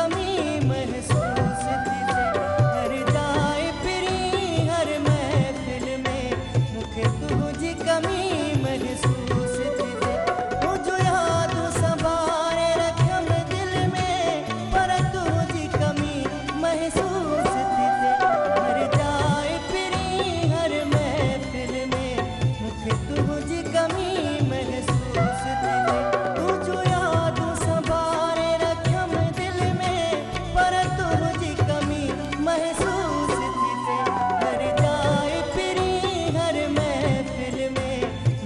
कमी महसूस थी से हर जाए फिरी हर महफिल में मुखे तुझी कमी महसूस थी से तुझो याद संभारे रखम दिल में पर तुझी कमी महसूस थी से हर जाए फिरी हर महफिल में मुखे तुझी कमी महसूस थी से तुझो याद संभारे रखम दिल में पर तुझी कमी महसूस थी से हर जाए फिरी हर महफिल में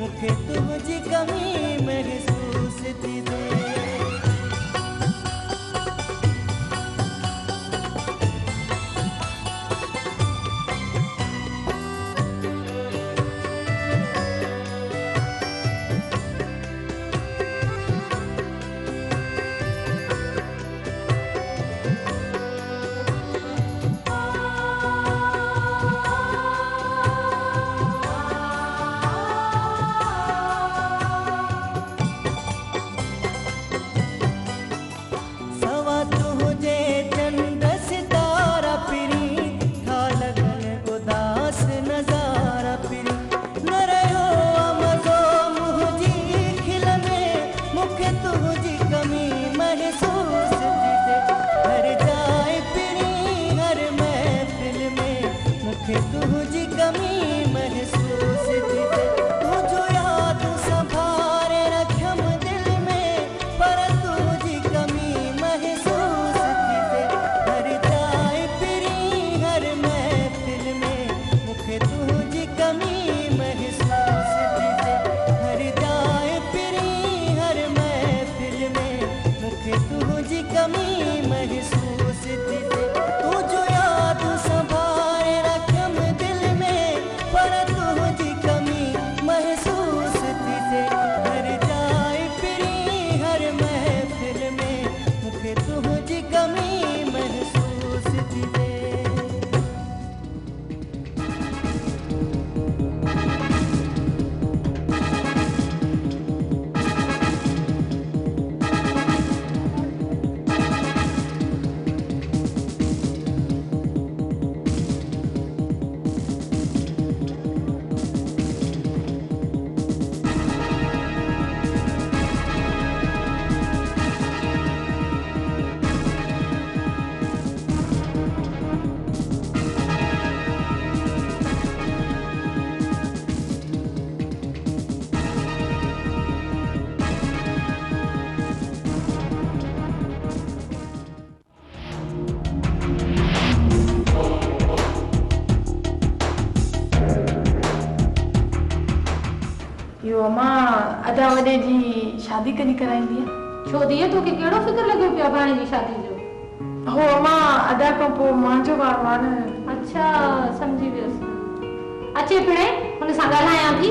मुखे तुझी कमी महसूस थी से सवा तुझे चंद सितारा फिरी था लगन उदास नजारा फिरी न रहो मजो मुझी खिल में मुखे तुझी कमी महसूस थी से हर जाए फिरी हर महफिल में मुखे तुझी कमी महसूस थी से तुझो याद संभारे रखम दिल में पर तुझी कमी महसूस थी से हर जाए फिरी हर महफिल में मुखे तुझी कमी महसूस थी से हर जाए फिरी हर महफिल में मुखे तुझी कमी महसूस थी से तुझो याद संभारे रखम दिल में पर तुझी कमी महसूस थी से हर जाए फिरी हर महफिल में मुखे तुझी कमी महसूस थी से यो अम्मा अदा वॾे जी शादी कॾहिं कराईंदी आहे छो धीअ तोखे कहिड़ो फिक्र लॻो पियो आहे भाणे जी शादी जो हो अम्मा अदा खां पोइ मुंहिंजो वारो आहे न अच्छा सम्झी वियसि अचे पिणे हुन सां ॻाल्हायां थी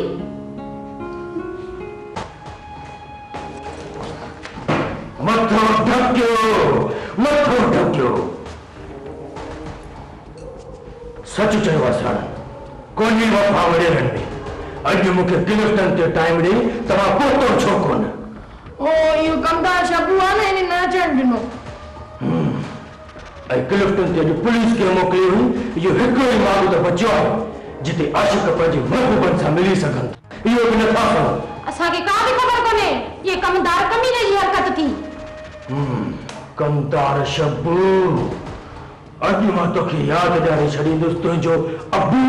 मथो ढकियो सच चयो आहे साण कोन्हे वफ़ा वॾेरनि में अॼु मूंखे गिरफ्तनि ते टाइम ॾेई तव्हां पहुतो छो कोन ओ इहो कमदार शबू आहे न इन न अचणु ॾिनो ऐं गिरफ्तनि ते अॼु पुलिस खे मोकिली हुई इहो हिकिड़ो ई माण्हू त बचियो आहे जिते आशिक़ पंहिंजे महबूबनि सां मिली सघनि इहो बि नथा कयो असांखे का बि ख़बर कोन्हे इहे कमदार कमीने जी हरकत थी कमदार शबू अॼु मां तोखे यादि ॾियारे छॾींदुसि तुंहिंजो अबू